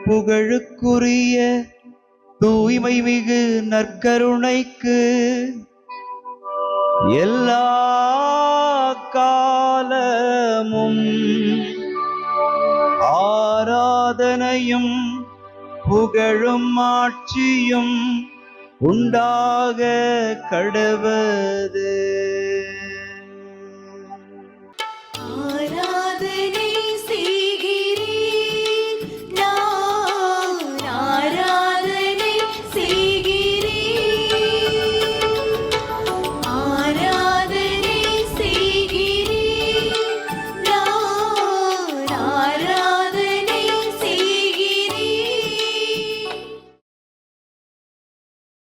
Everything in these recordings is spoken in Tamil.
புகழுக்குரிய தூய்மை மிகு நற்கருணைக்கு எல்லா காலமும் ஆராதனையும் புகழும் ஆட்சியும் உண்டாக கடவது.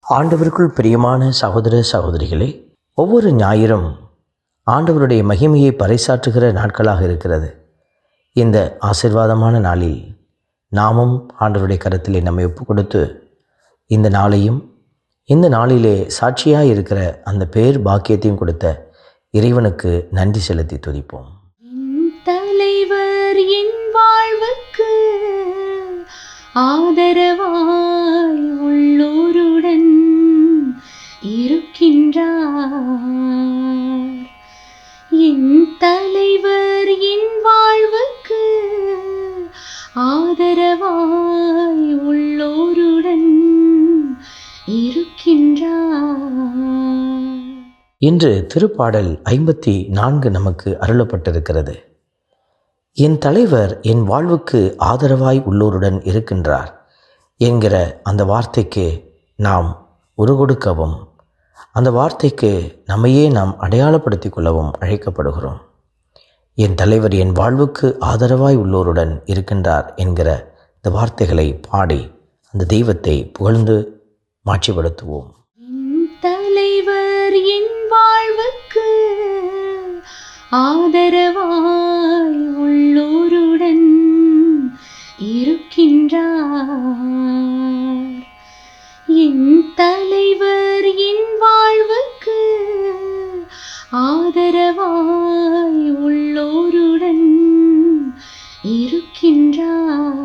ஆண்டவருக்குள் பிரியமான சகோதர சகோதரிகளே, ஒவ்வொரு ஞாயிறும் ஆண்டவருடைய மகிமையை பறைசாற்றுகிற நாட்களாக இருக்கிறது. இந்த ஆசீர்வாதமான நாளில் நாமும் ஆண்டவருடைய கரத்திலே நம்மை ஒப்புக் கொடுத்து இந்த நாளையும் இந்த நாளிலே சாட்சியாக இருக்கிற அந்த பேர் பாக்கியத்தையும் கொடுத்த இறைவனுக்கு நன்றி செலுத்தி துதிப்போம். தலைவர் என் வாழ்வுக்கு ஆதரவாய் உள்ளோருடன் இருக்கின்றார். என் தலைவர் என் வாழ்வுக்கு ஆதரவாய் உள்ளோருடன் இருக்கின்றார். இன்று திருப்பாடல் 54 நமக்கு அருளப்பட்டிருக்கிறது. என் தலைவர் என் வாழ்வுக்கு ஆதரவாய் உள்ளோருடன் இருக்கின்றார் என்கிற அந்த வார்த்தைக்கு நாம் உருகொடுக்கவும் அந்த வார்த்தைக்கு நம்மையே நாம் அடையாளப்படுத்திக் கொள்ளவும் அழைக்கப்படுகிறோம். என் தலைவர் என் வாழ்வுக்கு ஆதரவாய் உள்ளோருடன் இருக்கின்றார் என்கிற இந்த வார்த்தைகளை பாடி அந்த தெய்வத்தை புகழ்ந்து மாட்சிப்படுத்துவோம். தலைவர் என் வாழ்வுக்கு ஆதரவாய் உள்ளோருடன் இருக்கின்றார். என் தலைவர் என் வாழ்வுக்கு ஆதரவாய் உள்ளோருடன் இருக்கின்றார்.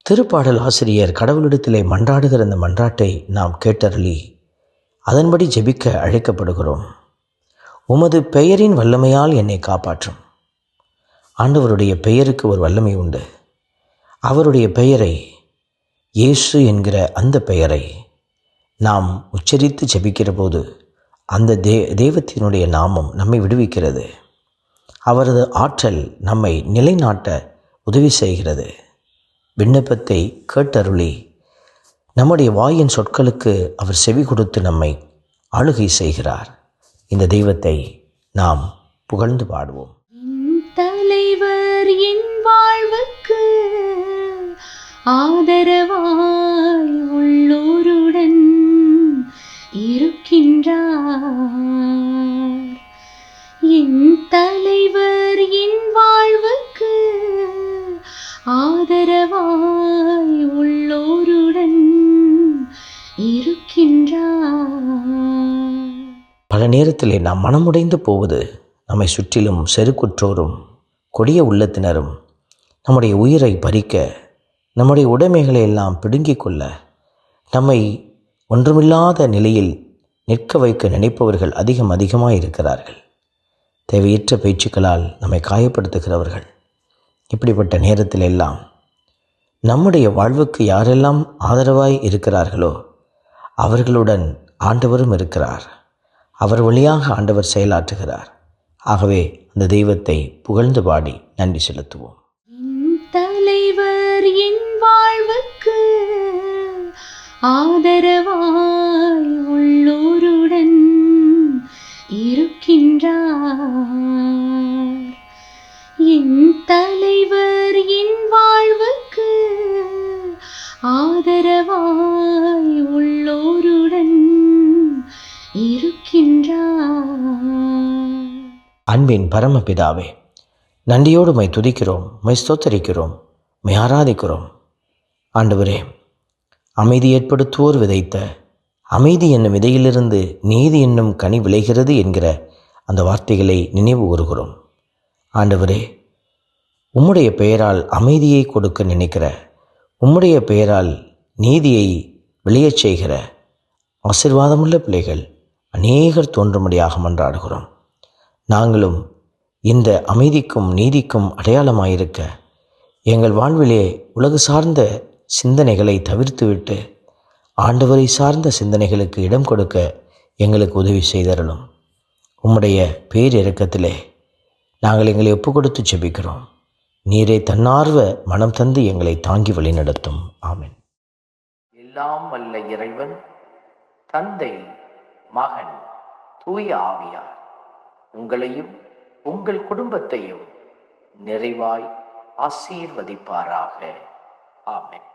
திருப்பாடல் ஆசிரியர் கடவுளிடத்திலே மன்றாடுகிற அந்த மன்றாட்டை நாம் கேட்டருளி அதன்படி ஜெபிக்க அழைக்கப்படுகிறோம். உமது பெயரின் வல்லமையால் என்னை காப்பாற்றும். ஆண்டவருடைய பெயருக்கு ஒரு வல்லமை உண்டு. அவருடைய பெயரை, இயேசு என்கிற அந்த பெயரை நாம் உச்சரித்து ஜெபிக்கிற போது அந்த தெய்வத்தினுடைய நாமம் நம்மை விடுவிக்கிறது. அவரது ஆற்றல் நம்மை நிலைநாட்ட உதவி செய்கிறது. விண்ணப்பத்தை கேட்டருளி நம்முடைய வாயின் சொற்களுக்கு அவர் செவி கொடுத்து நம்மை ஆளுகை செய்கிறார். இந்த தெய்வத்தை நாம் புகழ்ந்து பாடுவோம். தலைவர் என் வாழ்வுக்கு ஆதரவாய் உள்ளோருடன் இருக்கின்றார். என் தலைவர் என் வாழ்வுக்கு ஆதரவாய் உள்ளோருடன் இருக்கின்றார். பல நேரத்திலே நாம் மனமுடைந்து போவது நம்மை சுற்றிலும் செருக்குற்றோரும் கொடிய உள்ளத்தினரும் நம்முடைய உயிரை பறிக்க, நம்முடைய உடைமைகளை எல்லாம் பிடுங்கிக் கொள்ள, நம்மை ஒன்றுமில்லாத நிலையில் நிற்க வைக்க நினைப்பவர்கள் அதிகமாக இருக்கிறார்கள். தேவையற்ற பேச்சுக்களால் நம்மை காயப்படுத்துகிறவர்கள். இப்படிப்பட்ட நேரத்தில் எல்லாம் நம்முடைய வாழ்வுக்கு யாரெல்லாம் ஆதரவாய் இருக்கிறார்களோ அவர்களுடன் ஆண்டவரும் இருக்கிறார். அவர் வழியாக ஆண்டவர் செயலாற்றுகிறார். ஆகவே அந்த தெய்வத்தை புகழ்ந்து பாடி நன்றி செலுத்துவோம். தலைவர் என் வாழ்வுக்கு ஆதரவாய் உள்ளோருடன் இருக்கின்றார். என் தலைவர் என் வாழ்வுக்கு ஆதரவாய் உள்ளோருடன் இருக்கின்றார். அன்பின் பரமபிதாவே, நன்றியோடு மை துதிக்கிறோம், மை ஸ்தோத்தரிக்கிறோம், மை ஆராதிக்கிறோம். ஆண்டவரே, அமைதி ஏற்படுத்துவோர் விதைத்த அமைதி என்னும் விதையிலிருந்து நீதி என்னும் கனி விளைகிறது என்கிற அந்த வார்த்தைகளை நினைவு கூறுகிறோம். ஆண்டவரே, உம்முடைய பெயரால் அமைதியை கொடுக்க நினைக்கிற, உம்முடைய பெயரால் நீதியை விளையச் செய்கிற ஆசீர்வாதமுள்ள பிள்ளைகள் அநேகர் தோன்றும்படியாக மன்றாடுகிறோம். நாங்களும் இந்த அமைதிக்கும் நீதிக்கும் அடையாளமாயிருக்க எங்கள் வாழ்விலே உலகு சார்ந்த சிந்தனைகளை தவிர்த்துவிட்டு ஆண்டவரை சார்ந்த சிந்தனைகளுக்கு இடம் கொடுக்க எங்களுக்கு உதவி செய்தரலும். உம்முடைய பேரிரக்கத்திலே நாங்கள் எங்களை ஒப்பு கொடுத்து ஜெபிக்கிறோம். நீரே தன்னார்வ மனம் தந்து எங்களை தாங்கி வழிநடத்தும். ஆமென். எல்லாம் வல்ல இறைவன் தந்தை, மகன், தூய ஆவியார் உங்களையும் உங்கள் குடும்பத்தையும் நிறைவாய் ஆசீர்வதிப்பாராக. ஆமென்.